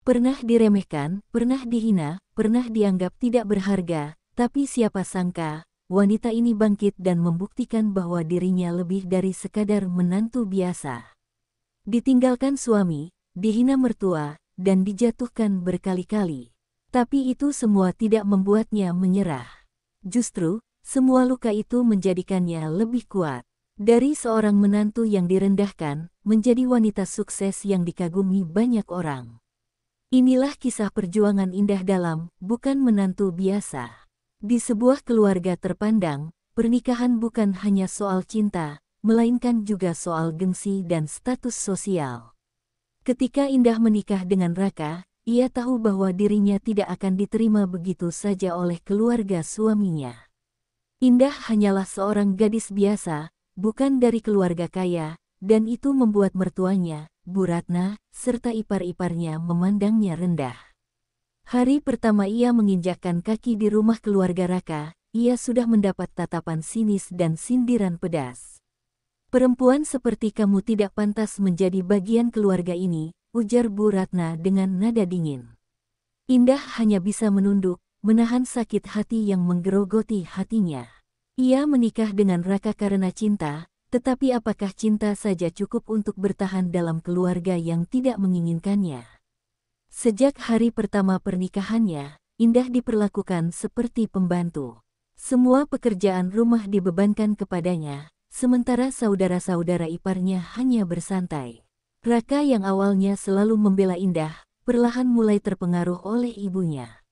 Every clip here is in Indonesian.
Pernah diremehkan, pernah dihina, pernah dianggap tidak berharga, tapi siapa sangka, wanita ini bangkit dan membuktikan bahwa dirinya lebih dari sekadar menantu biasa. Ditinggalkan suami, dihina mertua, dan dijatuhkan berkali-kali. Tapi itu semua tidak membuatnya menyerah. Justru, semua luka itu menjadikannya lebih kuat. Dari seorang menantu yang direndahkan, menjadi wanita sukses yang dikagumi banyak orang. Inilah kisah perjuangan Indah dalam Bukan Menantu Biasa. Di sebuah keluarga terpandang, pernikahan bukan hanya soal cinta, melainkan juga soal gengsi dan status sosial. Ketika Indah menikah dengan Raka, ia tahu bahwa dirinya tidak akan diterima begitu saja oleh keluarga suaminya. Indah hanyalah seorang gadis biasa, bukan dari keluarga kaya, dan itu membuat mertuanya, Bu Ratna, serta ipar-iparnya memandangnya rendah. Hari pertama ia menginjakkan kaki di rumah keluarga Raka, ia sudah mendapat tatapan sinis dan sindiran pedas. "Perempuan seperti kamu tidak pantas menjadi bagian keluarga ini," ujar Bu Ratna dengan nada dingin. Indah hanya bisa menunduk, menahan sakit hati yang menggerogoti hatinya. Ia menikah dengan Raka karena cinta, tetapi apakah cinta saja cukup untuk bertahan dalam keluarga yang tidak menginginkannya? Sejak hari pertama pernikahannya, Indah diperlakukan seperti pembantu. Semua pekerjaan rumah dibebankan kepadanya, sementara saudara-saudara iparnya hanya bersantai. Raka yang awalnya selalu membela Indah, perlahan mulai terpengaruh oleh ibunya.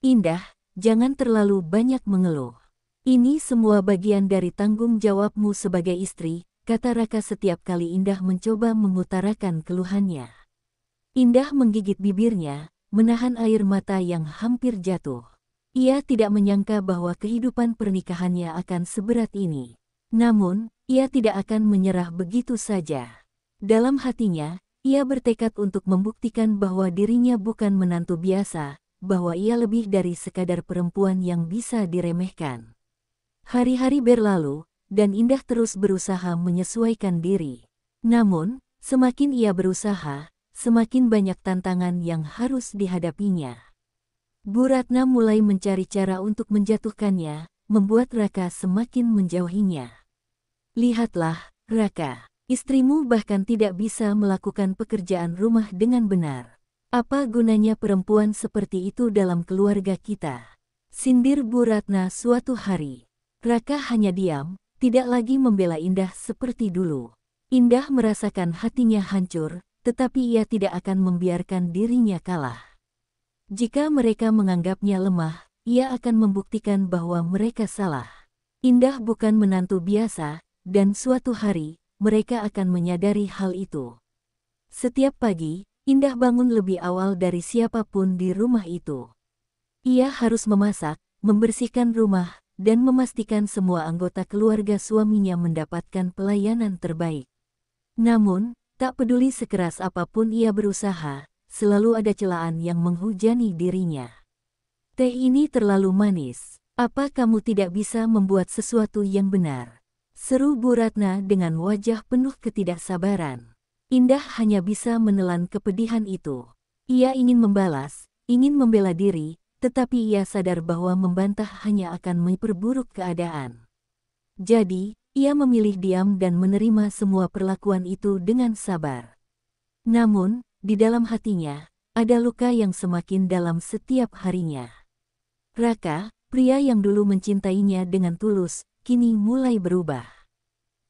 "Indah, jangan terlalu banyak mengeluh. Ini semua bagian dari tanggung jawabmu sebagai istri," kata Raka setiap kali Indah mencoba mengutarakan keluhannya. Indah menggigit bibirnya, menahan air mata yang hampir jatuh. Ia tidak menyangka bahwa kehidupan pernikahannya akan seberat ini. Namun, ia tidak akan menyerah begitu saja. Dalam hatinya, ia bertekad untuk membuktikan bahwa dirinya bukan menantu biasa, bahwa ia lebih dari sekadar perempuan yang bisa diremehkan. Hari-hari berlalu, dan Indah terus berusaha menyesuaikan diri. Namun, semakin ia berusaha, semakin banyak tantangan yang harus dihadapinya. Bu Ratna mulai mencari cara untuk menjatuhkannya, membuat Raka semakin menjauhinya. "Lihatlah, Raka, istrimu bahkan tidak bisa melakukan pekerjaan rumah dengan benar. Apa gunanya perempuan seperti itu dalam keluarga kita?" sindir Bu Ratna suatu hari. Raka hanya diam, tidak lagi membela Indah seperti dulu. Indah merasakan hatinya hancur, tetapi ia tidak akan membiarkan dirinya kalah. Jika mereka menganggapnya lemah, ia akan membuktikan bahwa mereka salah. Indah bukan menantu biasa, dan suatu hari, mereka akan menyadari hal itu. Setiap pagi, Indah bangun lebih awal dari siapapun di rumah itu. Ia harus memasak, membersihkan rumah, dan memastikan semua anggota keluarga suaminya mendapatkan pelayanan terbaik. Namun, tak peduli sekeras apapun ia berusaha, selalu ada celaan yang menghujani dirinya. "Teh ini terlalu manis. Apa kamu tidak bisa membuat sesuatu yang benar?" seru Bu Ratna dengan wajah penuh ketidaksabaran. Indah hanya bisa menelan kepedihan itu. Ia ingin membalas, ingin membela diri, tetapi ia sadar bahwa membantah hanya akan memperburuk keadaan. Jadi, ia memilih diam dan menerima semua perlakuan itu dengan sabar. Namun, di dalam hatinya, ada luka yang semakin dalam setiap harinya. Raka, pria yang dulu mencintainya dengan tulus, kini mulai berubah.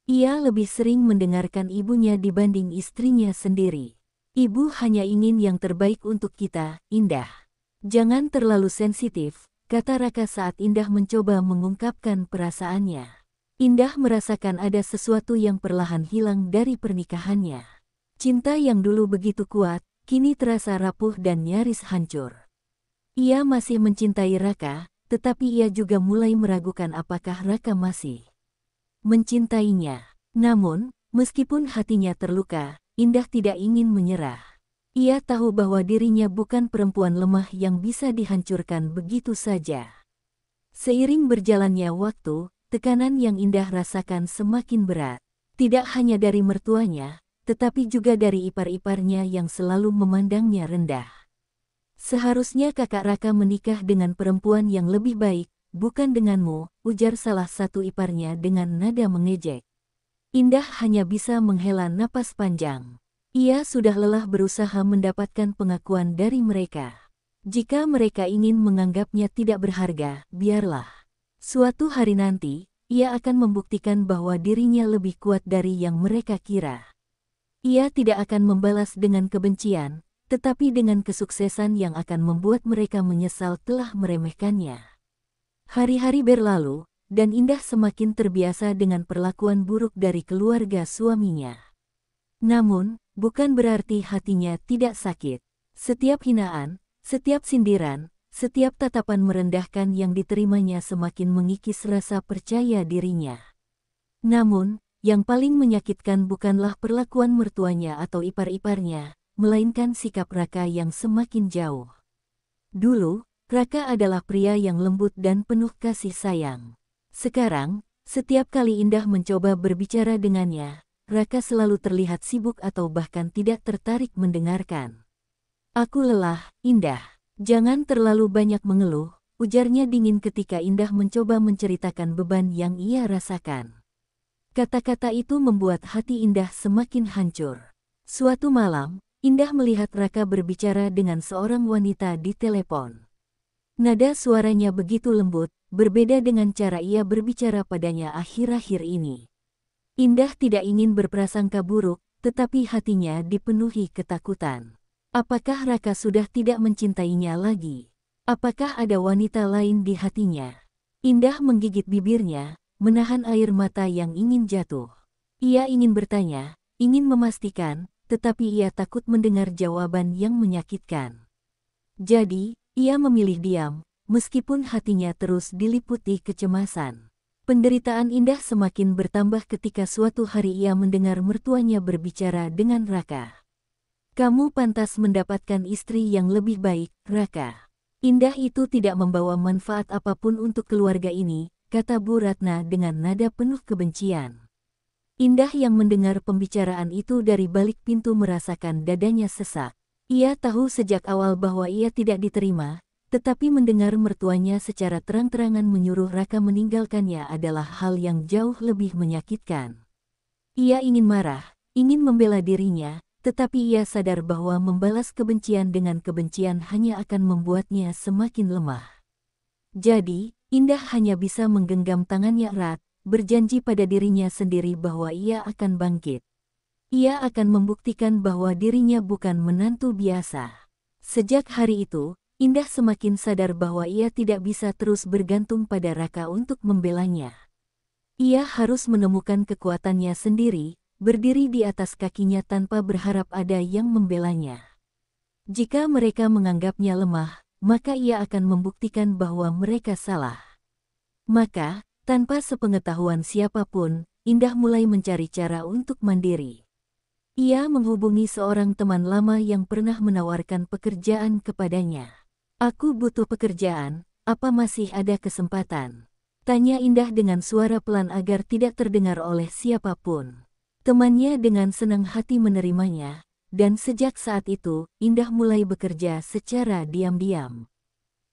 Ia lebih sering mendengarkan ibunya dibanding istrinya sendiri. "Ibu hanya ingin yang terbaik untuk kita, Indah. Jangan terlalu sensitif," kata Raka saat Indah mencoba mengungkapkan perasaannya. Indah merasakan ada sesuatu yang perlahan hilang dari pernikahannya. Cinta yang dulu begitu kuat, kini terasa rapuh dan nyaris hancur. Ia masih mencintai Raka, tetapi ia juga mulai meragukan apakah Raka masih mencintainya. Namun, meskipun hatinya terluka, Indah tidak ingin menyerah. Ia tahu bahwa dirinya bukan perempuan lemah yang bisa dihancurkan begitu saja. Seiring berjalannya waktu, tekanan yang Indah rasakan semakin berat. Tidak hanya dari mertuanya, tetapi juga dari ipar-iparnya yang selalu memandangnya rendah. Seharusnya kakak Raka menikah dengan perempuan yang lebih baik, bukan denganmu, ujar salah satu iparnya dengan nada mengejek. Indah hanya bisa menghela napas panjang. Ia sudah lelah berusaha mendapatkan pengakuan dari mereka. Jika mereka ingin menganggapnya tidak berharga, biarlah. Suatu hari nanti, ia akan membuktikan bahwa dirinya lebih kuat dari yang mereka kira. Ia tidak akan membalas dengan kebencian, tetapi dengan kesuksesan yang akan membuat mereka menyesal telah meremehkannya. Hari-hari berlalu, dan Indah semakin terbiasa dengan perlakuan buruk dari keluarga suaminya. Namun, bukan berarti hatinya tidak sakit. Setiap hinaan, setiap sindiran, setiap tatapan merendahkan yang diterimanya semakin mengikis rasa percaya dirinya. Namun, yang paling menyakitkan bukanlah perlakuan mertuanya atau ipar-iparnya, melainkan sikap Raka yang semakin jauh. Dulu, Raka adalah pria yang lembut dan penuh kasih sayang. Sekarang, setiap kali Indah mencoba berbicara dengannya, Raka selalu terlihat sibuk atau bahkan tidak tertarik mendengarkan. "Aku lelah, Indah. Jangan terlalu banyak mengeluh," ujarnya dingin ketika Indah mencoba menceritakan beban yang ia rasakan. Kata-kata itu membuat hati Indah semakin hancur. Suatu malam, Indah melihat Raka berbicara dengan seorang wanita di telepon. Nada suaranya begitu lembut, berbeda dengan cara ia berbicara padanya akhir-akhir ini. Indah tidak ingin berprasangka buruk, tetapi hatinya dipenuhi ketakutan. Apakah Raka sudah tidak mencintainya lagi? Apakah ada wanita lain di hatinya? Indah menggigit bibirnya, menahan air mata yang ingin jatuh. Ia ingin bertanya, ingin memastikan, tetapi ia takut mendengar jawaban yang menyakitkan. Jadi, ia memilih diam, meskipun hatinya terus diliputi kecemasan. Penderitaan Indah semakin bertambah ketika suatu hari ia mendengar mertuanya berbicara dengan Raka. "Kamu pantas mendapatkan istri yang lebih baik, Raka. Indah itu tidak membawa manfaat apapun untuk keluarga ini," kata Bu Ratna dengan nada penuh kebencian. Indah yang mendengar pembicaraan itu dari balik pintu merasakan dadanya sesak. Ia tahu sejak awal bahwa ia tidak diterima, tetapi mendengar mertuanya secara terang-terangan menyuruh Raka meninggalkannya adalah hal yang jauh lebih menyakitkan. Ia ingin marah, ingin membela dirinya, tetapi ia sadar bahwa membalas kebencian dengan kebencian hanya akan membuatnya semakin lemah. Jadi, Indah hanya bisa menggenggam tangannya erat, berjanji pada dirinya sendiri bahwa ia akan bangkit. Ia akan membuktikan bahwa dirinya bukan menantu biasa. Sejak hari itu, Indah semakin sadar bahwa ia tidak bisa terus bergantung pada Raka untuk membelanya. Ia harus menemukan kekuatannya sendiri, berdiri di atas kakinya tanpa berharap ada yang membelanya. Jika mereka menganggapnya lemah, maka ia akan membuktikan bahwa mereka salah. Maka, tanpa sepengetahuan siapapun, Indah mulai mencari cara untuk mandiri. Ia menghubungi seorang teman lama yang pernah menawarkan pekerjaan kepadanya. "Aku butuh pekerjaan, apa masih ada kesempatan?" tanya Indah dengan suara pelan agar tidak terdengar oleh siapapun. Temannya dengan senang hati menerimanya, dan sejak saat itu, Indah mulai bekerja secara diam-diam.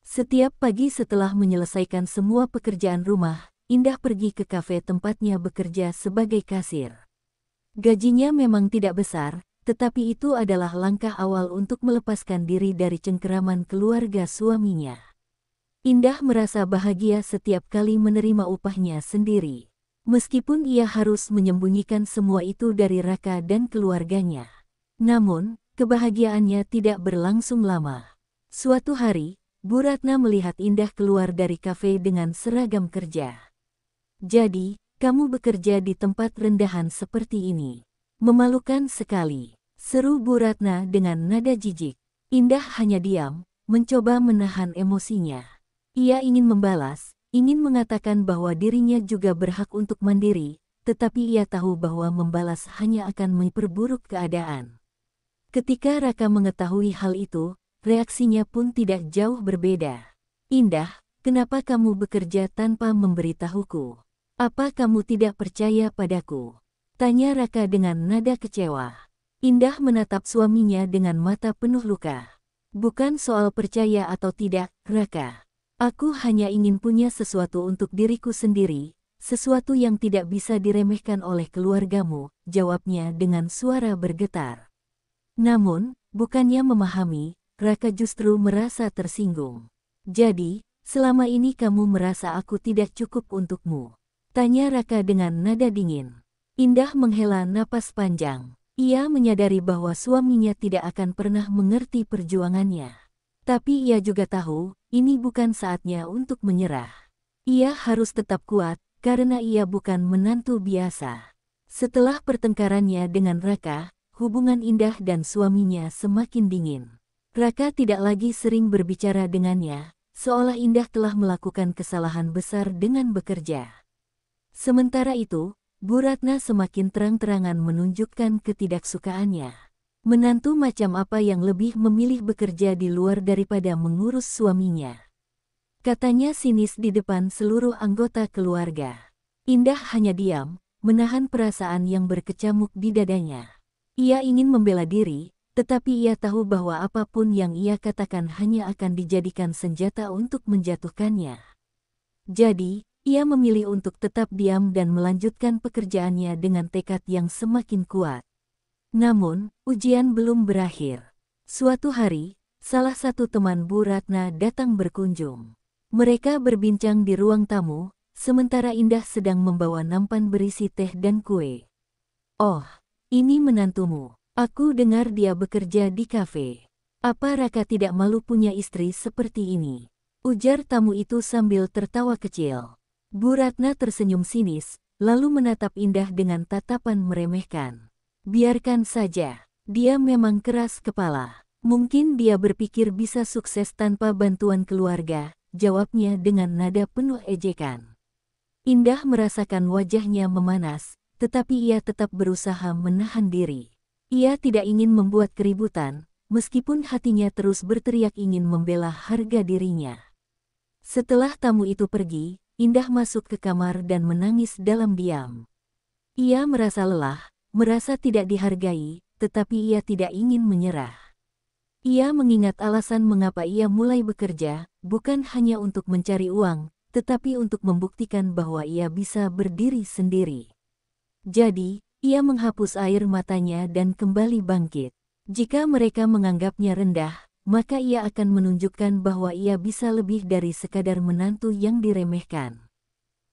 Setiap pagi setelah menyelesaikan semua pekerjaan rumah, Indah pergi ke kafe tempatnya bekerja sebagai kasir. Gajinya memang tidak besar, tetapi itu adalah langkah awal untuk melepaskan diri dari cengkeraman keluarga suaminya. Indah merasa bahagia setiap kali menerima upahnya sendiri. Meskipun ia harus menyembunyikan semua itu dari Raka dan keluarganya. Namun, kebahagiaannya tidak berlangsung lama. Suatu hari, Bu Ratna melihat Indah keluar dari kafe dengan seragam kerja. "Jadi, kamu bekerja di tempat rendahan seperti ini. Memalukan sekali," seru Bu Ratna dengan nada jijik. Indah hanya diam, mencoba menahan emosinya. Ia ingin membalas, ingin mengatakan bahwa dirinya juga berhak untuk mandiri, tetapi ia tahu bahwa membalas hanya akan memperburuk keadaan. Ketika Raka mengetahui hal itu, reaksinya pun tidak jauh berbeda. "Indah, kenapa kamu bekerja tanpa memberitahuku? Apa kamu tidak percaya padaku?" tanya Raka dengan nada kecewa. Indah menatap suaminya dengan mata penuh luka. Bukan soal percaya atau tidak, Raka. Aku hanya ingin punya sesuatu untuk diriku sendiri, sesuatu yang tidak bisa diremehkan oleh keluargamu, jawabnya dengan suara bergetar. Namun, bukannya memahami, Raka justru merasa tersinggung. Jadi, selama ini kamu merasa aku tidak cukup untukmu? Tanya Raka dengan nada dingin. Indah menghela napas panjang. Ia menyadari bahwa suaminya tidak akan pernah mengerti perjuangannya. Tapi ia juga tahu, ini bukan saatnya untuk menyerah. Ia harus tetap kuat, karena ia bukan menantu biasa. Setelah pertengkarannya dengan Raka, hubungan Indah dan suaminya semakin dingin. Raka tidak lagi sering berbicara dengannya, seolah Indah telah melakukan kesalahan besar dengan bekerja. Sementara itu, Bu Ratna semakin terang-terangan menunjukkan ketidaksukaannya. Menantu macam apa yang lebih memilih bekerja di luar daripada mengurus suaminya? Katanya sinis di depan seluruh anggota keluarga. Indah hanya diam, menahan perasaan yang berkecamuk di dadanya. Ia ingin membela diri, tetapi ia tahu bahwa apapun yang ia katakan hanya akan dijadikan senjata untuk menjatuhkannya. Jadi, ia memilih untuk tetap diam dan melanjutkan pekerjaannya dengan tekad yang semakin kuat. Namun, ujian belum berakhir. Suatu hari, salah satu teman Bu Ratna datang berkunjung. Mereka berbincang di ruang tamu, sementara Indah sedang membawa nampan berisi teh dan kue. "Oh, ini menantumu. Aku dengar dia bekerja di kafe. Apa Raka tidak malu punya istri seperti ini?" ujar tamu itu sambil tertawa kecil. Bu Ratna tersenyum sinis, lalu menatap Indah dengan tatapan meremehkan. "Biarkan saja, dia memang keras kepala. Mungkin dia berpikir bisa sukses tanpa bantuan keluarga," jawabnya dengan nada penuh ejekan. Indah merasakan wajahnya memanas, tetapi ia tetap berusaha menahan diri. Ia tidak ingin membuat keributan, meskipun hatinya terus berteriak ingin membela harga dirinya. Setelah tamu itu pergi, Indah masuk ke kamar dan menangis dalam diam. Ia merasa lelah, merasa tidak dihargai, tetapi ia tidak ingin menyerah. Ia mengingat alasan mengapa ia mulai bekerja, bukan hanya untuk mencari uang, tetapi untuk membuktikan bahwa ia bisa berdiri sendiri. Jadi, ia menghapus air matanya dan kembali bangkit. Jika mereka menganggapnya rendah, maka ia akan menunjukkan bahwa ia bisa lebih dari sekadar menantu yang diremehkan.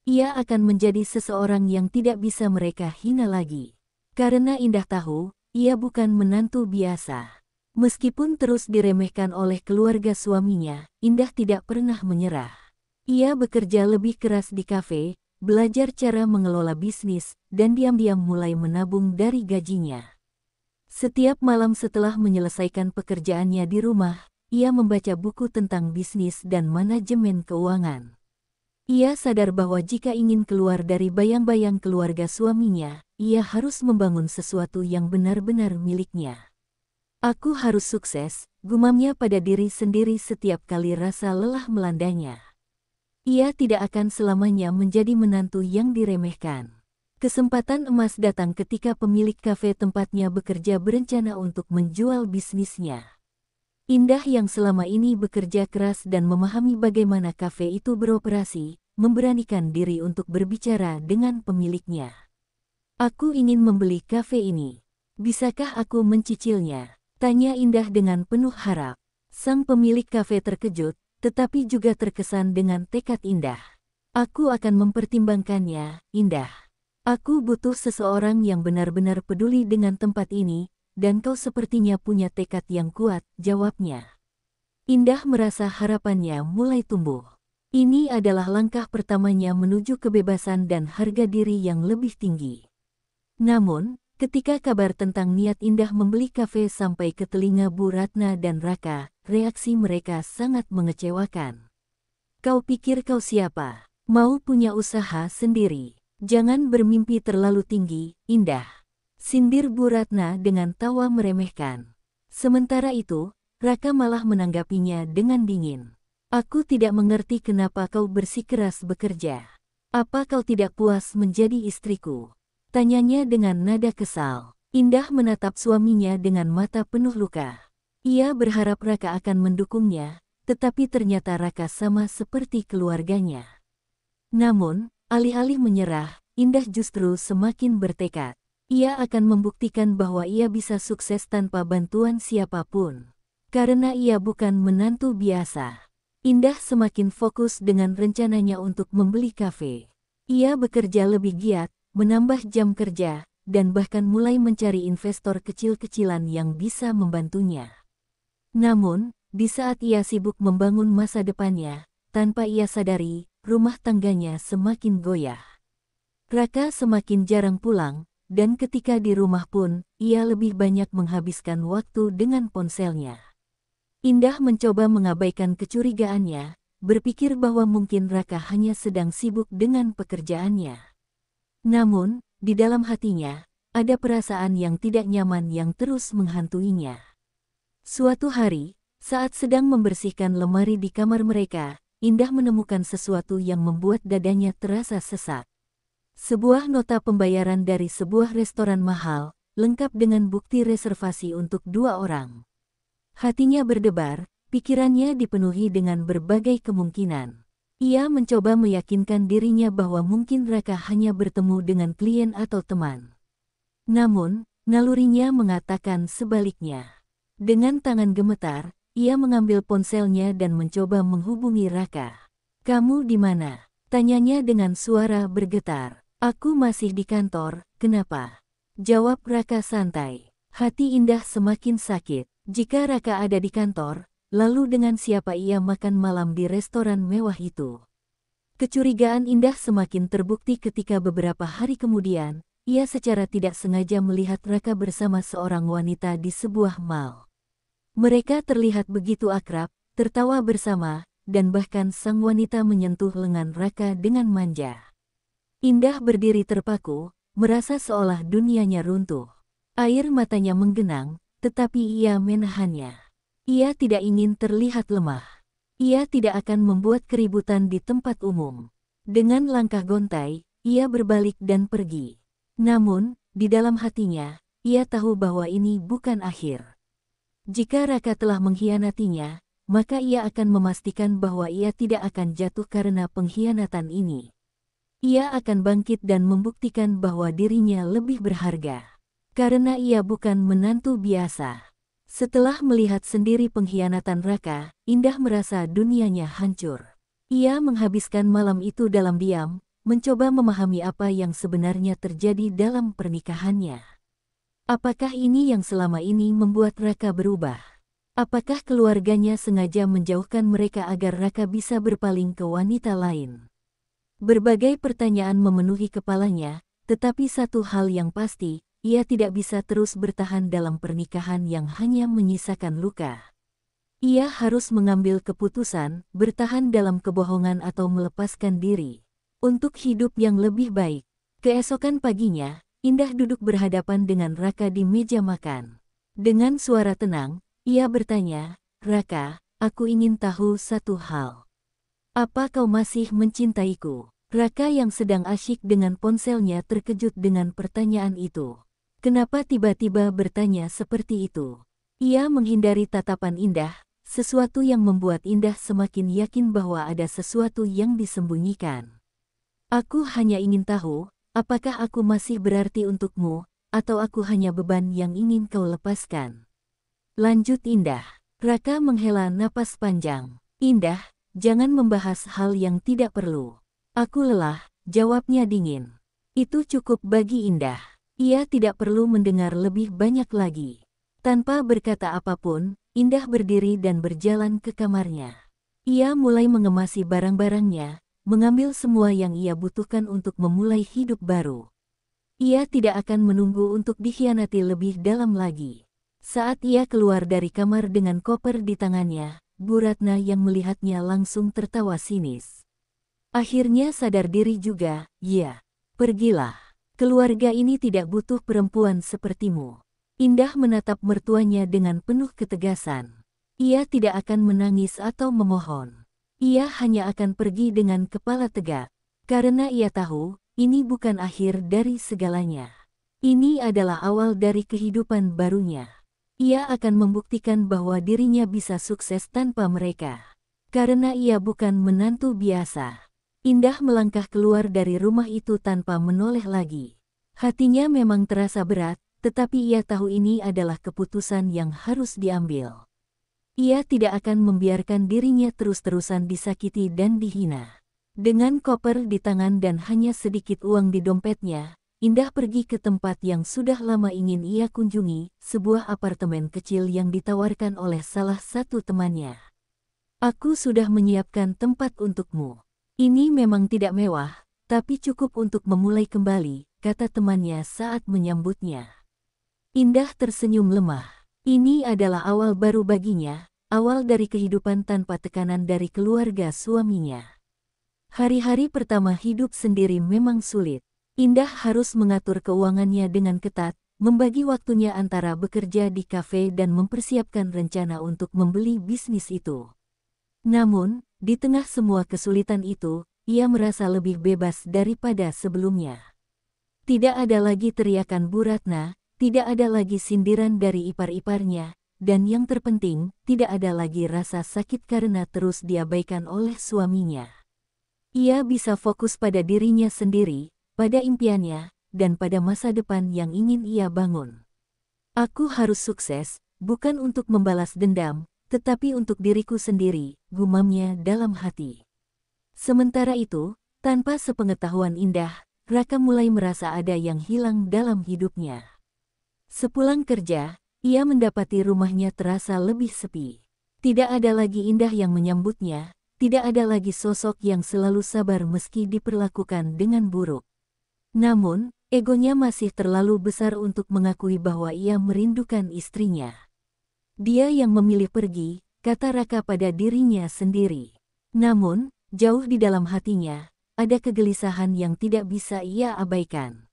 Ia akan menjadi seseorang yang tidak bisa mereka hina lagi. Karena Indah tahu, ia bukan menantu biasa. Meskipun terus diremehkan oleh keluarga suaminya, Indah tidak pernah menyerah. Ia bekerja lebih keras di kafe, belajar cara mengelola bisnis, dan diam-diam mulai menabung dari gajinya. Setiap malam setelah menyelesaikan pekerjaannya di rumah, ia membaca buku tentang bisnis dan manajemen keuangan. Ia sadar bahwa jika ingin keluar dari bayang-bayang keluarga suaminya, ia harus membangun sesuatu yang benar-benar miliknya. "Aku harus sukses," gumamnya pada diri sendiri setiap kali rasa lelah melandanya. Ia tidak akan selamanya menjadi menantu yang diremehkan. Kesempatan emas datang ketika pemilik kafe tempatnya bekerja berencana untuk menjual bisnisnya. Indah yang selama ini bekerja keras dan memahami bagaimana kafe itu beroperasi, memberanikan diri untuk berbicara dengan pemiliknya. "Aku ingin membeli kafe ini. Bisakah aku mencicilnya?" tanya Indah dengan penuh harap. Sang pemilik kafe terkejut, tetapi juga terkesan dengan tekad Indah. "Aku akan mempertimbangkannya, Indah. Aku butuh seseorang yang benar-benar peduli dengan tempat ini, dan kau sepertinya punya tekad yang kuat," jawabnya. Indah merasa harapannya mulai tumbuh. Ini adalah langkah pertamanya menuju kebebasan dan harga diri yang lebih tinggi. Namun, ketika kabar tentang niat Indah membeli kafe sampai ke telinga Bu Ratna dan Raka, reaksi mereka sangat mengecewakan. "Kau pikir kau siapa? Mau punya usaha sendiri? Jangan bermimpi terlalu tinggi, Indah," sindir Bu Ratna dengan tawa meremehkan. Sementara itu, Raka malah menanggapinya dengan dingin. "Aku tidak mengerti kenapa kau bersikeras bekerja. Apa kau tidak puas menjadi istriku?" tanyanya dengan nada kesal. Indah menatap suaminya dengan mata penuh luka. Ia berharap Raka akan mendukungnya, tetapi ternyata Raka sama seperti keluarganya. Namun, alih-alih menyerah, Indah justru semakin bertekad. Ia akan membuktikan bahwa ia bisa sukses tanpa bantuan siapapun. Karena ia bukan menantu biasa. Indah semakin fokus dengan rencananya untuk membeli kafe. Ia bekerja lebih giat, menambah jam kerja, dan bahkan mulai mencari investor kecil-kecilan yang bisa membantunya. Namun, di saat ia sibuk membangun masa depannya, tanpa ia sadari, rumah tangganya semakin goyah. Raka semakin jarang pulang, dan ketika di rumah pun, ia lebih banyak menghabiskan waktu dengan ponselnya. Indah mencoba mengabaikan kecurigaannya, berpikir bahwa mungkin Raka hanya sedang sibuk dengan pekerjaannya. Namun, di dalam hatinya, ada perasaan yang tidak nyaman yang terus menghantuinya. Suatu hari, saat sedang membersihkan lemari di kamar mereka, Indah menemukan sesuatu yang membuat dadanya terasa sesak. Sebuah nota pembayaran dari sebuah restoran mahal, lengkap dengan bukti reservasi untuk 2 orang. Hatinya berdebar, pikirannya dipenuhi dengan berbagai kemungkinan. Ia mencoba meyakinkan dirinya bahwa mungkin Raka hanya bertemu dengan klien atau teman. Namun, nalurinya mengatakan sebaliknya. Dengan tangan gemetar, ia mengambil ponselnya dan mencoba menghubungi Raka. "Kamu di mana?" tanyanya dengan suara bergetar. "Aku masih di kantor, kenapa?" jawab Raka santai. Hati Indah semakin sakit. Jika Raka ada di kantor, lalu dengan siapa ia makan malam di restoran mewah itu? Kecurigaan Indah semakin terbukti ketika beberapa hari kemudian, ia secara tidak sengaja melihat Raka bersama seorang wanita di sebuah mall. Mereka terlihat begitu akrab, tertawa bersama, dan bahkan sang wanita menyentuh lengan Raka dengan manja. Indah berdiri terpaku, merasa seolah dunianya runtuh. Air matanya menggenang, tetapi ia menahannya. Ia tidak ingin terlihat lemah. Ia tidak akan membuat keributan di tempat umum. Dengan langkah gontai, ia berbalik dan pergi. Namun, di dalam hatinya, ia tahu bahwa ini bukan akhir. Jika Raka telah mengkhianatinya, maka ia akan memastikan bahwa ia tidak akan jatuh karena pengkhianatan ini. Ia akan bangkit dan membuktikan bahwa dirinya lebih berharga. Karena ia bukan menantu biasa. Setelah melihat sendiri pengkhianatan Raka, Indah merasa dunianya hancur. Ia menghabiskan malam itu dalam diam, mencoba memahami apa yang sebenarnya terjadi dalam pernikahannya. Apakah ini yang selama ini membuat Raka berubah? Apakah keluarganya sengaja menjauhkan mereka agar Raka bisa berpaling ke wanita lain? Berbagai pertanyaan memenuhi kepalanya, tetapi satu hal yang pasti, ia tidak bisa terus bertahan dalam pernikahan yang hanya menyisakan luka. Ia harus mengambil keputusan, bertahan dalam kebohongan atau melepaskan diri, untuk hidup yang lebih baik. Keesokan paginya, Indah duduk berhadapan dengan Raka di meja makan. Dengan suara tenang, ia bertanya, "Raka, aku ingin tahu satu hal. Apa kau masih mencintaiku?" Raka yang sedang asyik dengan ponselnya terkejut dengan pertanyaan itu. Kenapa tiba-tiba bertanya seperti itu? Ia menghindari tatapan Indah, sesuatu yang membuat Indah semakin yakin bahwa ada sesuatu yang disembunyikan. "Aku hanya ingin tahu, apakah aku masih berarti untukmu, atau aku hanya beban yang ingin kau lepaskan?" lanjut Indah. Raka menghela napas panjang. "Indah, jangan membahas hal yang tidak perlu. Aku lelah," jawabnya dingin. Itu cukup bagi Indah. Ia tidak perlu mendengar lebih banyak lagi. Tanpa berkata apapun, Indah berdiri dan berjalan ke kamarnya. Ia mulai mengemasi barang-barangnya, mengambil semua yang ia butuhkan untuk memulai hidup baru. Ia tidak akan menunggu untuk dikhianati lebih dalam lagi. Saat ia keluar dari kamar dengan koper di tangannya, Bu Ratna yang melihatnya langsung tertawa sinis. Akhirnya sadar diri juga, "Ya, pergilah. Keluarga ini tidak butuh perempuan sepertimu." Indah menatap mertuanya dengan penuh ketegasan. Ia tidak akan menangis atau memohon. Ia hanya akan pergi dengan kepala tegak. Karena ia tahu, ini bukan akhir dari segalanya. Ini adalah awal dari kehidupan barunya. Ia akan membuktikan bahwa dirinya bisa sukses tanpa mereka. Karena ia bukan menantu biasa. Indah melangkah keluar dari rumah itu tanpa menoleh lagi. Hatinya memang terasa berat, tetapi ia tahu ini adalah keputusan yang harus diambil. Ia tidak akan membiarkan dirinya terus-terusan disakiti dan dihina. Dengan koper di tangan dan hanya sedikit uang di dompetnya, Indah pergi ke tempat yang sudah lama ingin ia kunjungi, sebuah apartemen kecil yang ditawarkan oleh salah satu temannya. Aku sudah menyiapkan tempat untukmu. Ini memang tidak mewah, tapi cukup untuk memulai kembali, kata temannya saat menyambutnya. Indah tersenyum lemah. Ini adalah awal baru baginya, awal dari kehidupan tanpa tekanan dari keluarga suaminya. Hari-hari pertama hidup sendiri memang sulit. Indah harus mengatur keuangannya dengan ketat, membagi waktunya antara bekerja di kafe dan mempersiapkan rencana untuk membeli bisnis itu. Namun, di tengah semua kesulitan itu, ia merasa lebih bebas daripada sebelumnya. Tidak ada lagi teriakan Bu Ratna, tidak ada lagi sindiran dari ipar-iparnya, dan yang terpenting, tidak ada lagi rasa sakit karena terus diabaikan oleh suaminya. Ia bisa fokus pada dirinya sendiri, pada impiannya, dan pada masa depan yang ingin ia bangun. Aku harus sukses, bukan untuk membalas dendam, tetapi untuk diriku sendiri, gumamnya dalam hati. Sementara itu, tanpa sepengetahuan Indah, Raka mulai merasa ada yang hilang dalam hidupnya. Sepulang kerja, ia mendapati rumahnya terasa lebih sepi. Tidak ada lagi Indah yang menyambutnya, tidak ada lagi sosok yang selalu sabar meski diperlakukan dengan buruk. Namun, egonya masih terlalu besar untuk mengakui bahwa ia merindukan istrinya. Dia yang memilih pergi, kata Raka pada dirinya sendiri. Namun, jauh di dalam hatinya, ada kegelisahan yang tidak bisa ia abaikan.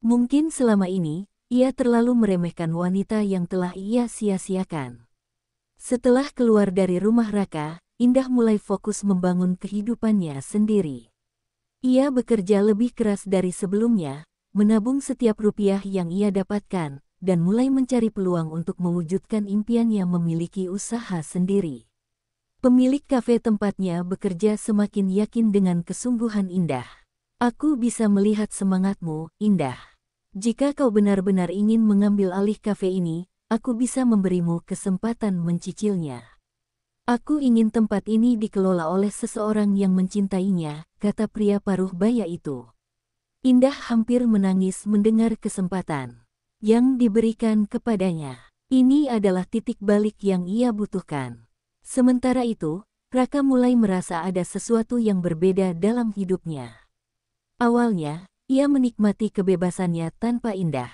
Mungkin selama ini, ia terlalu meremehkan wanita yang telah ia sia-siakan. Setelah keluar dari rumah Raka, Indah mulai fokus membangun kehidupannya sendiri. Ia bekerja lebih keras dari sebelumnya, menabung setiap rupiah yang ia dapatkan, dan mulai mencari peluang untuk mewujudkan impiannya memiliki usaha sendiri. Pemilik kafe tempatnya bekerja semakin yakin dengan kesungguhan Indah. Aku bisa melihat semangatmu, Indah. Jika kau benar-benar ingin mengambil alih kafe ini, aku bisa memberimu kesempatan mencicilnya. Aku ingin tempat ini dikelola oleh seseorang yang mencintainya, kata pria paruh baya itu. Indah hampir menangis mendengar kesempatan yang diberikan kepadanya. Ini adalah titik balik yang ia butuhkan. Sementara itu, Raka mulai merasa ada sesuatu yang berbeda dalam hidupnya. Awalnya, ia menikmati kebebasannya tanpa Indah.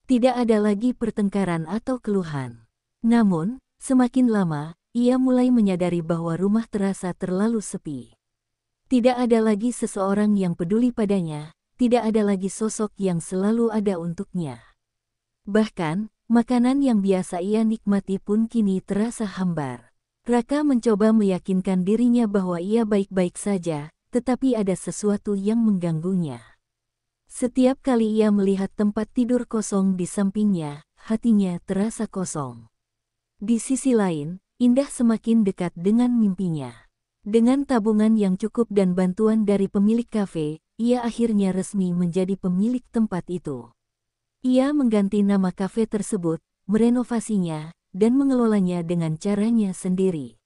Tidak ada lagi pertengkaran atau keluhan. Namun, semakin lama, ia mulai menyadari bahwa rumah terasa terlalu sepi. Tidak ada lagi seseorang yang peduli padanya, tidak ada lagi sosok yang selalu ada untuknya. Bahkan, makanan yang biasa ia nikmati pun kini terasa hambar. Raka mencoba meyakinkan dirinya bahwa ia baik-baik saja, tetapi ada sesuatu yang mengganggunya. Setiap kali ia melihat tempat tidur kosong di sampingnya, hatinya terasa kosong. Di sisi lain, Indah semakin dekat dengan mimpinya. Dengan tabungan yang cukup dan bantuan dari pemilik kafe, ia akhirnya resmi menjadi pemilik tempat itu. Ia mengganti nama kafe tersebut, merenovasinya, dan mengelolanya dengan caranya sendiri.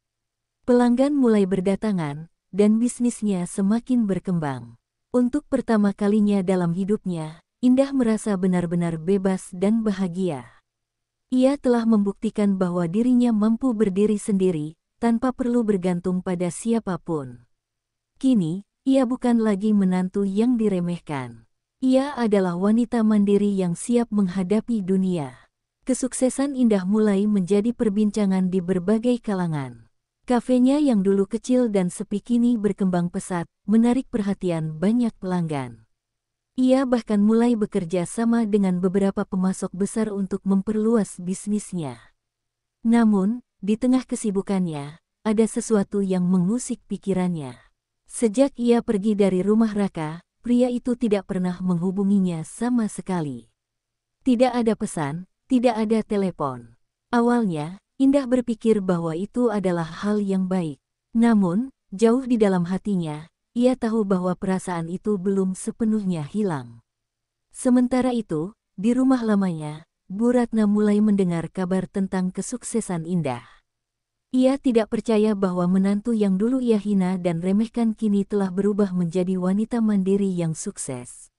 Pelanggan mulai berdatangan, dan bisnisnya semakin berkembang. Untuk pertama kalinya dalam hidupnya, Indah merasa benar-benar bebas dan bahagia. Ia telah membuktikan bahwa dirinya mampu berdiri sendiri, tanpa perlu bergantung pada siapapun. Kini, ia bukan lagi menantu yang diremehkan. Ia adalah wanita mandiri yang siap menghadapi dunia. Kesuksesan Indah mulai menjadi perbincangan di berbagai kalangan. Kafenya yang dulu kecil dan sepi kini berkembang pesat, menarik perhatian banyak pelanggan. Ia bahkan mulai bekerja sama dengan beberapa pemasok besar untuk memperluas bisnisnya. Namun, di tengah kesibukannya, ada sesuatu yang mengusik pikirannya. Sejak ia pergi dari rumah Raka, pria itu tidak pernah menghubunginya sama sekali. Tidak ada pesan, tidak ada telepon. Awalnya, Indah berpikir bahwa itu adalah hal yang baik. Namun, jauh di dalam hatinya, ia tahu bahwa perasaan itu belum sepenuhnya hilang. Sementara itu, di rumah lamanya, Bu Ratna mulai mendengar kabar tentang kesuksesan Indah. Ia tidak percaya bahwa menantu yang dulu ia hina dan remehkan kini telah berubah menjadi wanita mandiri yang sukses.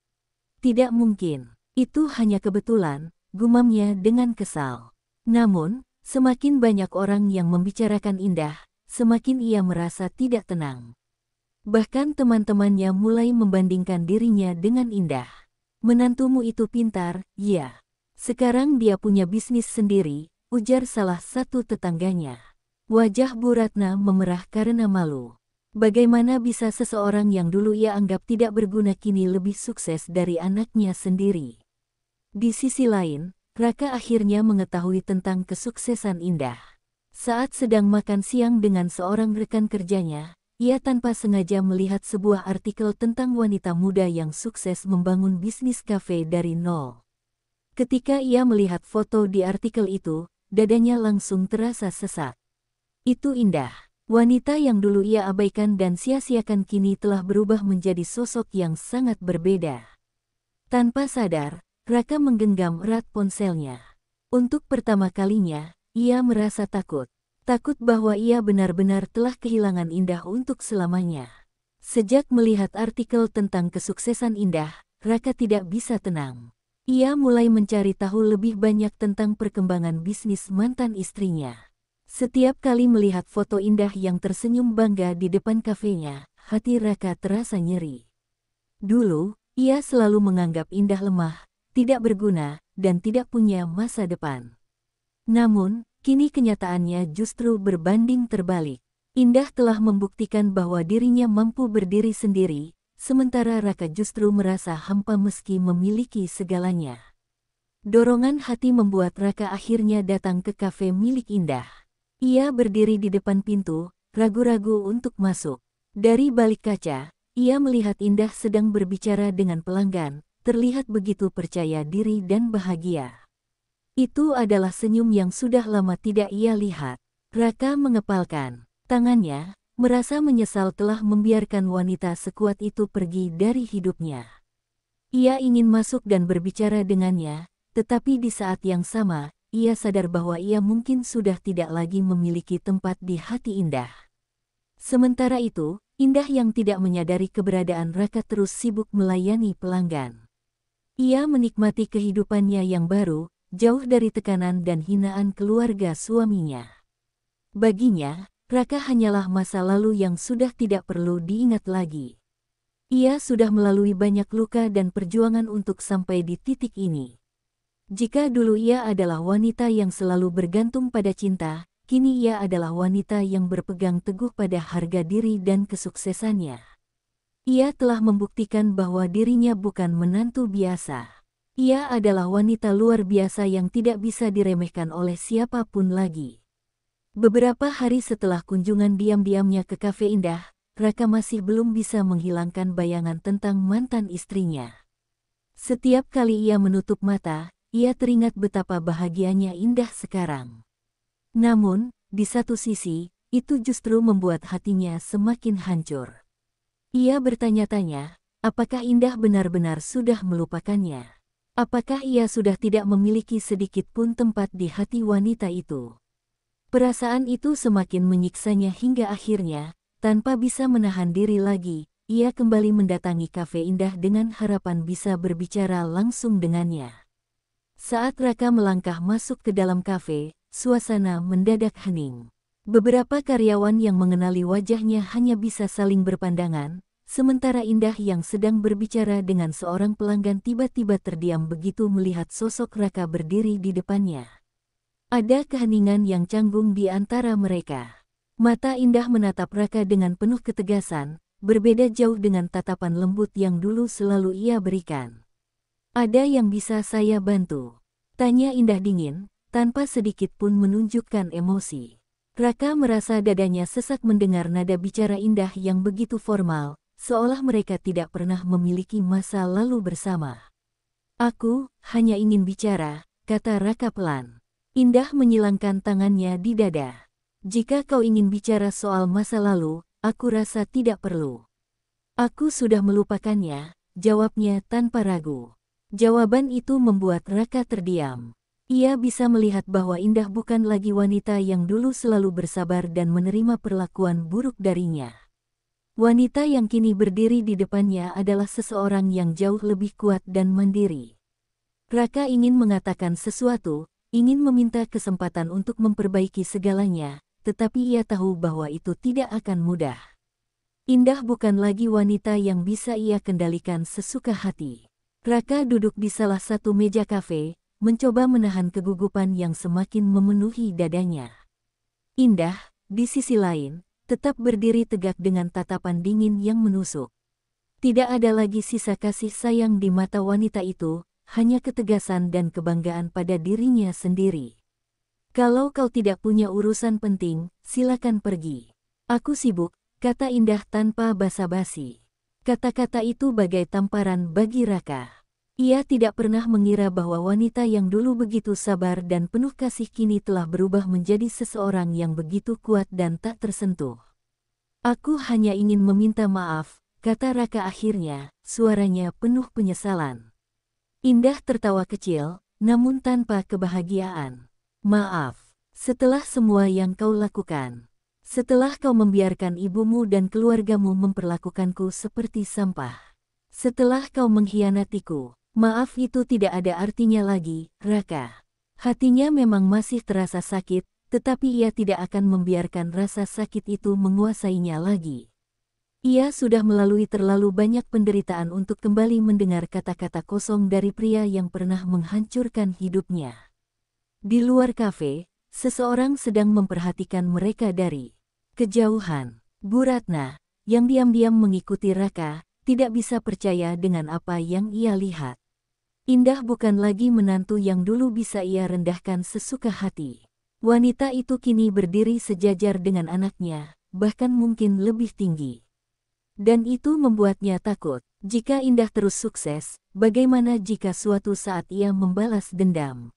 Tidak mungkin, itu hanya kebetulan, gumamnya dengan kesal. Namun, semakin banyak orang yang membicarakan Indah, semakin ia merasa tidak tenang. Bahkan teman-temannya mulai membandingkan dirinya dengan Indah. Menantumu itu pintar, ya. Sekarang dia punya bisnis sendiri, ujar salah satu tetangganya. Wajah Bu Ratna memerah karena malu. Bagaimana bisa seseorang yang dulu ia anggap tidak berguna kini lebih sukses dari anaknya sendiri? Di sisi lain, Raka akhirnya mengetahui tentang kesuksesan Indah. Saat sedang makan siang dengan seorang rekan kerjanya, ia tanpa sengaja melihat sebuah artikel tentang wanita muda yang sukses membangun bisnis kafe dari nol. Ketika ia melihat foto di artikel itu, dadanya langsung terasa sesak. Itu Indah. Wanita yang dulu ia abaikan dan sia-siakan kini telah berubah menjadi sosok yang sangat berbeda. Tanpa sadar, Raka menggenggam erat ponselnya. Untuk pertama kalinya, ia merasa takut. Takut bahwa ia benar-benar telah kehilangan Indah untuk selamanya. Sejak melihat artikel tentang kesuksesan Indah, Raka tidak bisa tenang. Ia mulai mencari tahu lebih banyak tentang perkembangan bisnis mantan istrinya. Setiap kali melihat foto Indah yang tersenyum bangga di depan kafenya, hati Raka terasa nyeri. Dulu, ia selalu menganggap Indah lemah, tidak berguna, dan tidak punya masa depan. Namun, kini kenyataannya justru berbanding terbalik. Indah telah membuktikan bahwa dirinya mampu berdiri sendiri, sementara Raka justru merasa hampa meski memiliki segalanya. Dorongan hati membuat Raka akhirnya datang ke kafe milik Indah. Ia berdiri di depan pintu, ragu-ragu untuk masuk. Dari balik kaca, ia melihat Indah sedang berbicara dengan pelanggan, terlihat begitu percaya diri dan bahagia. Itu adalah senyum yang sudah lama tidak ia lihat. Raka mengepalkan tangannya, merasa menyesal telah membiarkan wanita sekuat itu pergi dari hidupnya. Ia ingin masuk dan berbicara dengannya, tetapi di saat yang sama, ia sadar bahwa ia mungkin sudah tidak lagi memiliki tempat di hati Indah. Sementara itu, Indah yang tidak menyadari keberadaan Raka terus sibuk melayani pelanggan. Ia menikmati kehidupannya yang baru, jauh dari tekanan dan hinaan keluarga suaminya. Baginya, Raka hanyalah masa lalu yang sudah tidak perlu diingat lagi. Ia sudah melalui banyak luka dan perjuangan untuk sampai di titik ini. Jika dulu ia adalah wanita yang selalu bergantung pada cinta, kini ia adalah wanita yang berpegang teguh pada harga diri dan kesuksesannya. Ia telah membuktikan bahwa dirinya bukan menantu biasa. Ia adalah wanita luar biasa yang tidak bisa diremehkan oleh siapapun lagi. Beberapa hari setelah kunjungan diam-diamnya ke kafe Indah, Raka masih belum bisa menghilangkan bayangan tentang mantan istrinya. Setiap kali ia menutup mata, ia teringat betapa bahagianya Indah sekarang. Namun, di satu sisi, itu justru membuat hatinya semakin hancur. Ia bertanya-tanya, apakah Indah benar-benar sudah melupakannya? Apakah ia sudah tidak memiliki sedikit pun tempat di hati wanita itu? Perasaan itu semakin menyiksanya hingga akhirnya, tanpa bisa menahan diri lagi, ia kembali mendatangi kafe Indah dengan harapan bisa berbicara langsung dengannya. Saat Raka melangkah masuk ke dalam kafe, suasana mendadak hening. Beberapa karyawan yang mengenali wajahnya hanya bisa saling berpandangan, sementara Indah yang sedang berbicara dengan seorang pelanggan tiba-tiba terdiam begitu melihat sosok Raka berdiri di depannya. Ada keheningan yang canggung di antara mereka. Mata Indah menatap Raka dengan penuh ketegasan, berbeda jauh dengan tatapan lembut yang dulu selalu ia berikan. Ada yang bisa saya bantu? Tanya Indah dingin, tanpa sedikit pun menunjukkan emosi. Raka merasa dadanya sesak mendengar nada bicara Indah yang begitu formal, seolah mereka tidak pernah memiliki masa lalu bersama. Aku hanya ingin bicara, kata Raka pelan. Indah menyilangkan tangannya di dada. Jika kau ingin bicara soal masa lalu, aku rasa tidak perlu. Aku sudah melupakannya, jawabnya tanpa ragu. Jawaban itu membuat Raka terdiam. Ia bisa melihat bahwa Indah bukan lagi wanita yang dulu selalu bersabar dan menerima perlakuan buruk darinya. Wanita yang kini berdiri di depannya adalah seseorang yang jauh lebih kuat dan mandiri. Raka ingin mengatakan sesuatu, ingin meminta kesempatan untuk memperbaiki segalanya, tetapi ia tahu bahwa itu tidak akan mudah. Indah bukan lagi wanita yang bisa ia kendalikan sesuka hati. Raka duduk di salah satu meja kafe, mencoba menahan kegugupan yang semakin memenuhi dadanya. Indah, di sisi lain, tetap berdiri tegak dengan tatapan dingin yang menusuk. Tidak ada lagi sisa kasih sayang di mata wanita itu, hanya ketegasan dan kebanggaan pada dirinya sendiri. Kalau kau tidak punya urusan penting, silakan pergi. Aku sibuk, kata Indah tanpa basa-basi. Kata-kata itu bagai tamparan bagi Raka. Ia tidak pernah mengira bahwa wanita yang dulu begitu sabar dan penuh kasih kini telah berubah menjadi seseorang yang begitu kuat dan tak tersentuh. Aku hanya ingin meminta maaf, kata Raka akhirnya, suaranya penuh penyesalan. Indah tertawa kecil, namun tanpa kebahagiaan. Maaf, setelah semua yang kau lakukan. Setelah kau membiarkan ibumu dan keluargamu memperlakukanku seperti sampah. Setelah kau mengkhianatiku, maaf itu tidak ada artinya lagi, Raka. Hatinya memang masih terasa sakit, tetapi ia tidak akan membiarkan rasa sakit itu menguasainya lagi. Ia sudah melalui terlalu banyak penderitaan untuk kembali mendengar kata-kata kosong dari pria yang pernah menghancurkan hidupnya. Di luar kafe, seseorang sedang memperhatikan mereka dari kejauhan. Bu Ratna, yang diam-diam mengikuti Raka, tidak bisa percaya dengan apa yang ia lihat. Indah bukan lagi menantu yang dulu bisa ia rendahkan sesuka hati. Wanita itu kini berdiri sejajar dengan anaknya, bahkan mungkin lebih tinggi. Dan itu membuatnya takut. Jika Indah terus sukses, bagaimana jika suatu saat ia membalas dendam?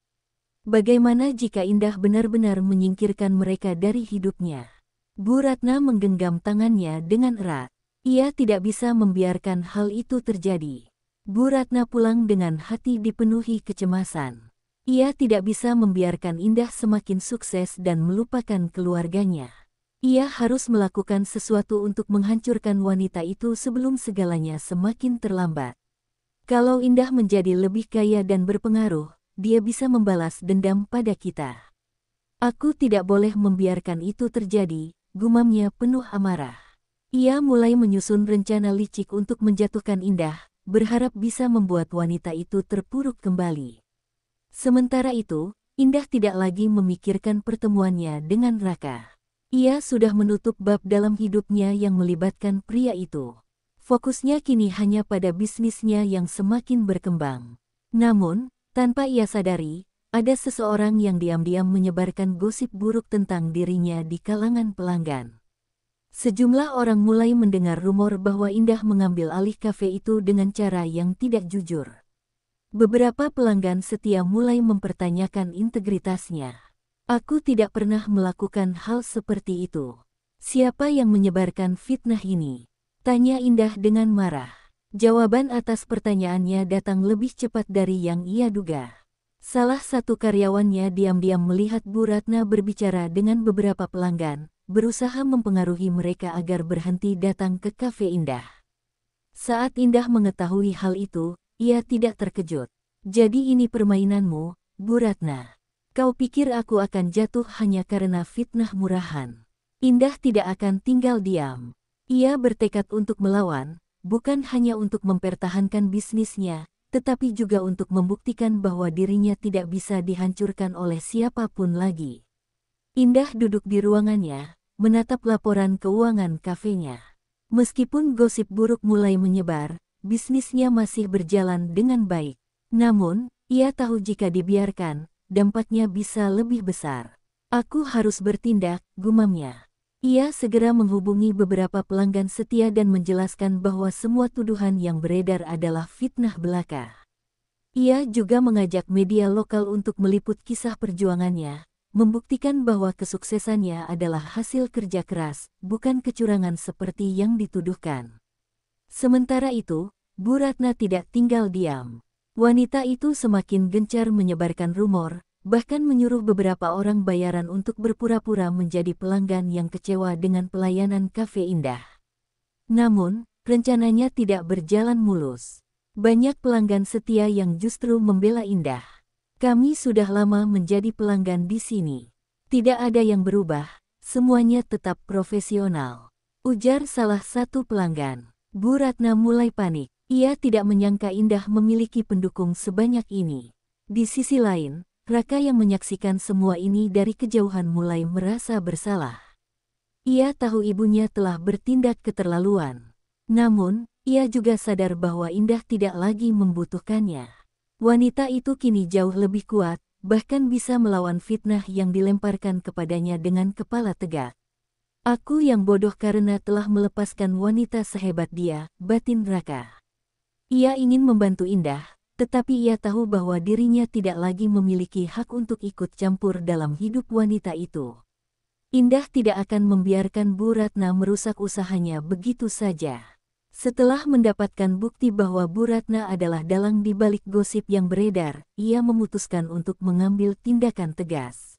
Bagaimana jika Indah benar-benar menyingkirkan mereka dari hidupnya? Bu Ratna menggenggam tangannya dengan erat. Ia tidak bisa membiarkan hal itu terjadi. Bu Ratna pulang dengan hati dipenuhi kecemasan. Ia tidak bisa membiarkan Indah semakin sukses dan melupakan keluarganya. Ia harus melakukan sesuatu untuk menghancurkan wanita itu sebelum segalanya semakin terlambat. Kalau Indah menjadi lebih kaya dan berpengaruh, dia bisa membalas dendam pada kita. Aku tidak boleh membiarkan itu terjadi, gumamnya penuh amarah. Ia mulai menyusun rencana licik untuk menjatuhkan Indah, berharap bisa membuat wanita itu terpuruk kembali. Sementara itu, Indah tidak lagi memikirkan pertemuannya dengan Raka. Ia sudah menutup bab dalam hidupnya yang melibatkan pria itu. Fokusnya kini hanya pada bisnisnya yang semakin berkembang. Namun, tanpa ia sadari, ada seseorang yang diam-diam menyebarkan gosip buruk tentang dirinya di kalangan pelanggan. Sejumlah orang mulai mendengar rumor bahwa Indah mengambil alih kafe itu dengan cara yang tidak jujur. Beberapa pelanggan setia mulai mempertanyakan integritasnya. Aku tidak pernah melakukan hal seperti itu. Siapa yang menyebarkan fitnah ini? Tanya Indah dengan marah. Jawaban atas pertanyaannya datang lebih cepat dari yang ia duga. Salah satu karyawannya diam-diam melihat Bu Ratna berbicara dengan beberapa pelanggan, berusaha mempengaruhi mereka agar berhenti datang ke kafe Indah. Saat Indah mengetahui hal itu, ia tidak terkejut. Jadi ini permainanmu, Bu Ratna. Kau pikir aku akan jatuh hanya karena fitnah murahan? Indah tidak akan tinggal diam. Ia bertekad untuk melawan, bukan hanya untuk mempertahankan bisnisnya, tetapi juga untuk membuktikan bahwa dirinya tidak bisa dihancurkan oleh siapapun lagi. Indah duduk di ruangannya, menatap laporan keuangan kafenya. Meskipun gosip buruk mulai menyebar, bisnisnya masih berjalan dengan baik. Namun, ia tahu jika dibiarkan, dampaknya bisa lebih besar. Aku harus bertindak, gumamnya. Ia segera menghubungi beberapa pelanggan setia dan menjelaskan bahwa semua tuduhan yang beredar adalah fitnah belaka. Ia juga mengajak media lokal untuk meliput kisah perjuangannya, membuktikan bahwa kesuksesannya adalah hasil kerja keras, bukan kecurangan seperti yang dituduhkan. Sementara itu, Bu Ratna tidak tinggal diam. Wanita itu semakin gencar menyebarkan rumor, bahkan menyuruh beberapa orang bayaran untuk berpura-pura menjadi pelanggan yang kecewa dengan pelayanan kafe Indah. Namun, rencananya tidak berjalan mulus. Banyak pelanggan setia yang justru membela Indah. Kami sudah lama menjadi pelanggan di sini. Tidak ada yang berubah, semuanya tetap profesional. Ujar salah satu pelanggan. Bu Ratna mulai panik. Ia tidak menyangka Indah memiliki pendukung sebanyak ini. Di sisi lain, Raka yang menyaksikan semua ini dari kejauhan mulai merasa bersalah. Ia tahu ibunya telah bertindak keterlaluan. Namun, ia juga sadar bahwa Indah tidak lagi membutuhkannya. Wanita itu kini jauh lebih kuat, bahkan bisa melawan fitnah yang dilemparkan kepadanya dengan kepala tegak. Aku yang bodoh karena telah melepaskan wanita sehebat dia, batin Raka. Ia ingin membantu Indah, tetapi ia tahu bahwa dirinya tidak lagi memiliki hak untuk ikut campur dalam hidup wanita itu. Indah tidak akan membiarkan Bu Ratna merusak usahanya begitu saja. Setelah mendapatkan bukti bahwa Bu Ratna adalah dalang di balik gosip yang beredar, ia memutuskan untuk mengambil tindakan tegas.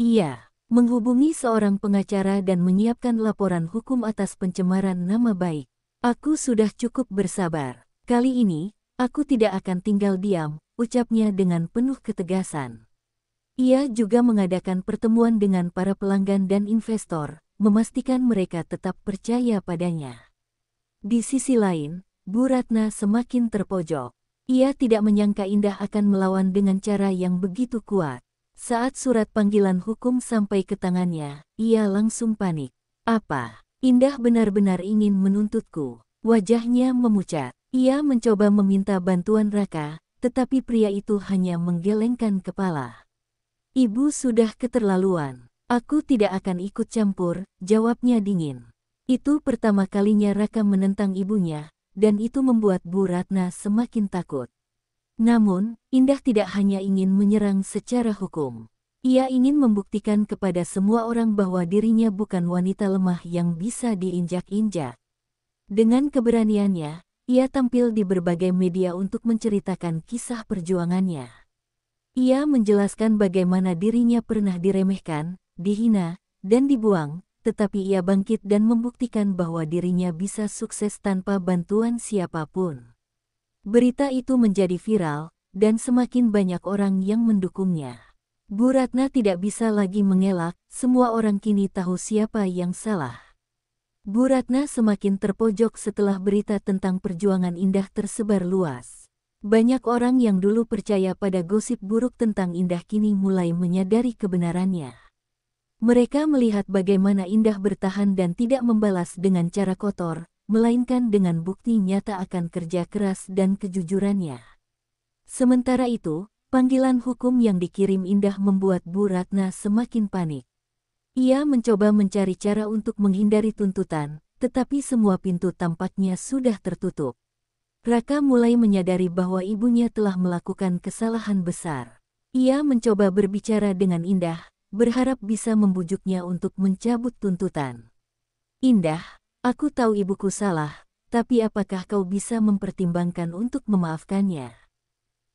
Ia menghubungi seorang pengacara dan menyiapkan laporan hukum atas pencemaran nama baik. Aku sudah cukup bersabar. Kali ini, aku tidak akan tinggal diam, ucapnya dengan penuh ketegasan. Ia juga mengadakan pertemuan dengan para pelanggan dan investor, memastikan mereka tetap percaya padanya. Di sisi lain, Bu Ratna semakin terpojok. Ia tidak menyangka Indah akan melawan dengan cara yang begitu kuat. Saat surat panggilan hukum sampai ke tangannya, ia langsung panik. Apa? Indah benar-benar ingin menuntutku? Wajahnya memucat. Ia mencoba meminta bantuan Raka, tetapi pria itu hanya menggelengkan kepala. Ibu sudah keterlaluan. Aku tidak akan ikut campur, jawabnya dingin. Itu pertama kalinya Raka menentang ibunya, dan itu membuat Bu Ratna semakin takut. Namun, Indah tidak hanya ingin menyerang secara hukum. Ia ingin membuktikan kepada semua orang bahwa dirinya bukan wanita lemah yang bisa diinjak-injak. Dengan keberaniannya, ia tampil di berbagai media untuk menceritakan kisah perjuangannya. Ia menjelaskan bagaimana dirinya pernah diremehkan, dihina, dan dibuang, tetapi ia bangkit dan membuktikan bahwa dirinya bisa sukses tanpa bantuan siapapun. Berita itu menjadi viral, dan semakin banyak orang yang mendukungnya. Bu Ratna tidak bisa lagi mengelak, semua orang kini tahu siapa yang salah. Bu Ratna semakin terpojok setelah berita tentang perjuangan Indah tersebar luas. Banyak orang yang dulu percaya pada gosip buruk tentang Indah kini mulai menyadari kebenarannya. Mereka melihat bagaimana Indah bertahan dan tidak membalas dengan cara kotor, melainkan dengan bukti nyata akan kerja keras dan kejujurannya. Sementara itu, panggilan hukum yang dikirim Indah membuat Bu Ratna semakin panik. Ia mencoba mencari cara untuk menghindari tuntutan, tetapi semua pintu tampaknya sudah tertutup. Raka mulai menyadari bahwa ibunya telah melakukan kesalahan besar. Ia mencoba berbicara dengan Indah, berharap bisa membujuknya untuk mencabut tuntutan. Indah, aku tahu ibuku salah, tapi apakah kau bisa mempertimbangkan untuk memaafkannya?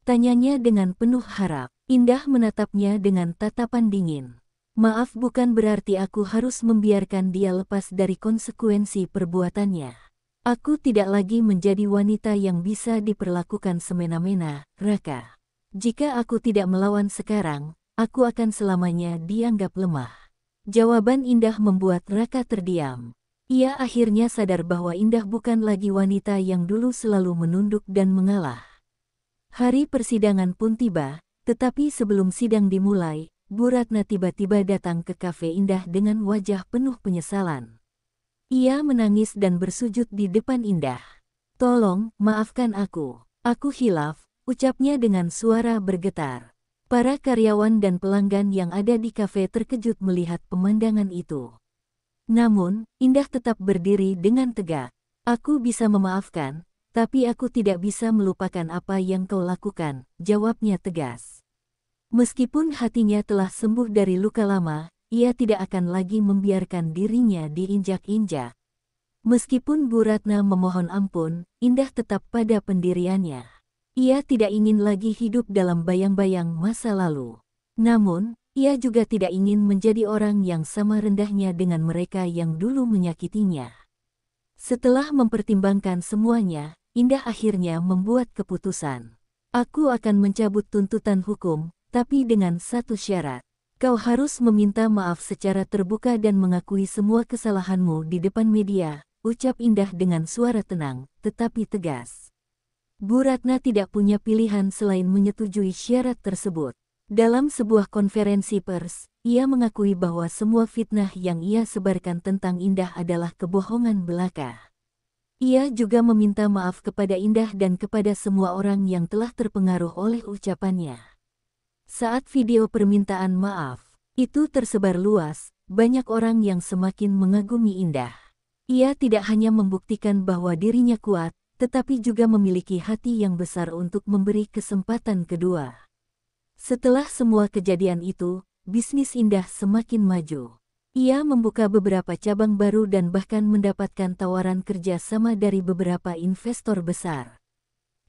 Tanyanya dengan penuh harap. Indah menatapnya dengan tatapan dingin. Maaf bukan berarti aku harus membiarkan dia lepas dari konsekuensi perbuatannya. Aku tidak lagi menjadi wanita yang bisa diperlakukan semena-mena, Raka. Jika aku tidak melawan sekarang, aku akan selamanya dianggap lemah. Jawaban Indah membuat Raka terdiam. Ia akhirnya sadar bahwa Indah bukan lagi wanita yang dulu selalu menunduk dan mengalah. Hari persidangan pun tiba, tetapi sebelum sidang dimulai, Bu Ratna tiba-tiba datang ke kafe Indah dengan wajah penuh penyesalan. Ia menangis dan bersujud di depan Indah. Tolong, maafkan aku. Aku hilaf, ucapnya dengan suara bergetar. Para karyawan dan pelanggan yang ada di kafe terkejut melihat pemandangan itu. Namun, Indah tetap berdiri dengan tegak. Aku bisa memaafkan, tapi aku tidak bisa melupakan apa yang kau lakukan, jawabnya tegas. Meskipun hatinya telah sembuh dari luka lama, ia tidak akan lagi membiarkan dirinya diinjak-injak. Meskipun Bu Ratna memohon ampun, Indah tetap pada pendiriannya. Ia tidak ingin lagi hidup dalam bayang-bayang masa lalu. Namun, ia juga tidak ingin menjadi orang yang sama rendahnya dengan mereka yang dulu menyakitinya. Setelah mempertimbangkan semuanya, Indah akhirnya membuat keputusan. Aku akan mencabut tuntutan hukum, tapi dengan satu syarat. Kau harus meminta maaf secara terbuka dan mengakui semua kesalahanmu di depan media, ucap Indah dengan suara tenang, tetapi tegas. Bu Ratna tidak punya pilihan selain menyetujui syarat tersebut. Dalam sebuah konferensi pers, ia mengakui bahwa semua fitnah yang ia sebarkan tentang Indah adalah kebohongan belaka. Ia juga meminta maaf kepada Indah dan kepada semua orang yang telah terpengaruh oleh ucapannya. Saat video permintaan maaf itu tersebar luas, banyak orang yang semakin mengagumi Indah. Ia tidak hanya membuktikan bahwa dirinya kuat, tetapi juga memiliki hati yang besar untuk memberi kesempatan kedua. Setelah semua kejadian itu, bisnis Indah semakin maju. Ia membuka beberapa cabang baru dan bahkan mendapatkan tawaran kerja sama dari beberapa investor besar.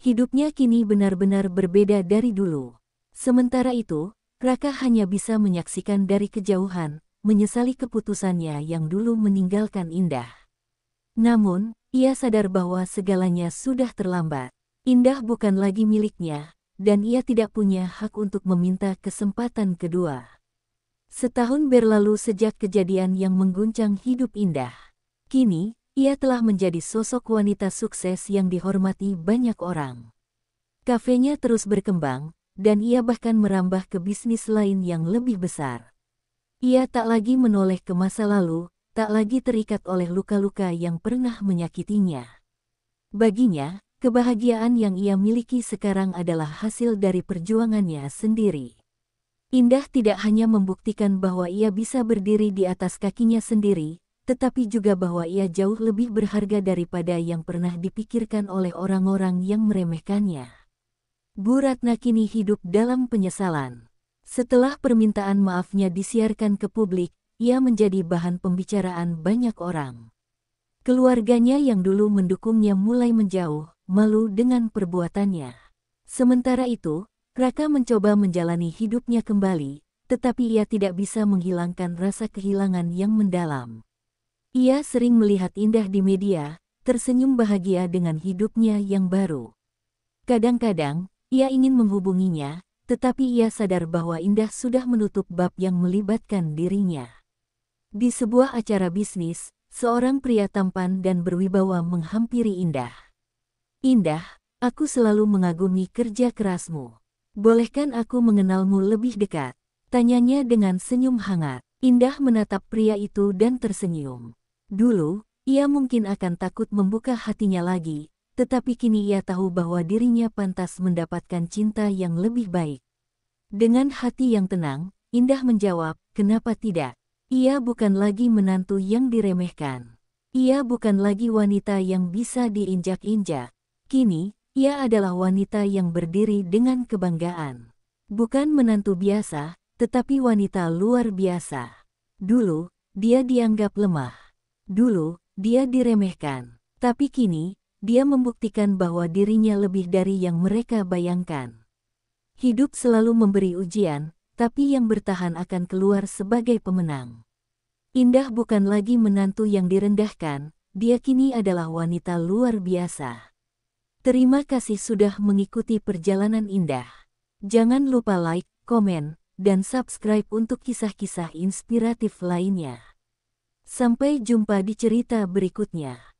Hidupnya kini benar-benar berbeda dari dulu. Sementara itu, Raka hanya bisa menyaksikan dari kejauhan, menyesali keputusannya yang dulu meninggalkan Indah. Namun, ia sadar bahwa segalanya sudah terlambat. Indah bukan lagi miliknya, dan ia tidak punya hak untuk meminta kesempatan kedua. Setahun berlalu sejak kejadian yang mengguncang hidup Indah. Kini, ia telah menjadi sosok wanita sukses yang dihormati banyak orang. Kafenya terus berkembang, dan ia bahkan merambah ke bisnis lain yang lebih besar. Ia tak lagi menoleh ke masa lalu, tak lagi terikat oleh luka-luka yang pernah menyakitinya. Baginya, kebahagiaan yang ia miliki sekarang adalah hasil dari perjuangannya sendiri. Indah tidak hanya membuktikan bahwa ia bisa berdiri di atas kakinya sendiri, tetapi juga bahwa ia jauh lebih berharga daripada yang pernah dipikirkan oleh orang-orang yang meremehkannya. Bu Ratna kini hidup dalam penyesalan. Setelah permintaan maafnya disiarkan ke publik, ia menjadi bahan pembicaraan banyak orang. Keluarganya yang dulu mendukungnya mulai menjauh, malu dengan perbuatannya. Sementara itu, Raka mencoba menjalani hidupnya kembali, tetapi ia tidak bisa menghilangkan rasa kehilangan yang mendalam. Ia sering melihat Indah di media, tersenyum bahagia dengan hidupnya yang baru. Kadang-kadang, ia ingin menghubunginya, tetapi ia sadar bahwa Indah sudah menutup bab yang melibatkan dirinya. Di sebuah acara bisnis, seorang pria tampan dan berwibawa menghampiri Indah. Indah, aku selalu mengagumi kerja kerasmu. Bolehkan aku mengenalmu lebih dekat? Tanyanya dengan senyum hangat. Indah menatap pria itu dan tersenyum. Dulu, ia mungkin akan takut membuka hatinya lagi, tetapi kini ia tahu bahwa dirinya pantas mendapatkan cinta yang lebih baik. Dengan hati yang tenang, Indah menjawab, "Kenapa tidak? Ia bukan lagi menantu yang diremehkan. Ia bukan lagi wanita yang bisa diinjak-injak. Kini, ia adalah wanita yang berdiri dengan kebanggaan. Bukan menantu biasa, tetapi wanita luar biasa. Dulu, dia dianggap lemah. Dulu, dia diremehkan. Tapi kini, dia membuktikan bahwa dirinya lebih dari yang mereka bayangkan. Hidup selalu memberi ujian, tapi yang bertahan akan keluar sebagai pemenang. Indah bukan lagi menantu yang direndahkan, dia kini adalah wanita luar biasa." Terima kasih sudah mengikuti perjalanan Indah. Jangan lupa like, komen, dan subscribe untuk kisah-kisah inspiratif lainnya. Sampai jumpa di cerita berikutnya.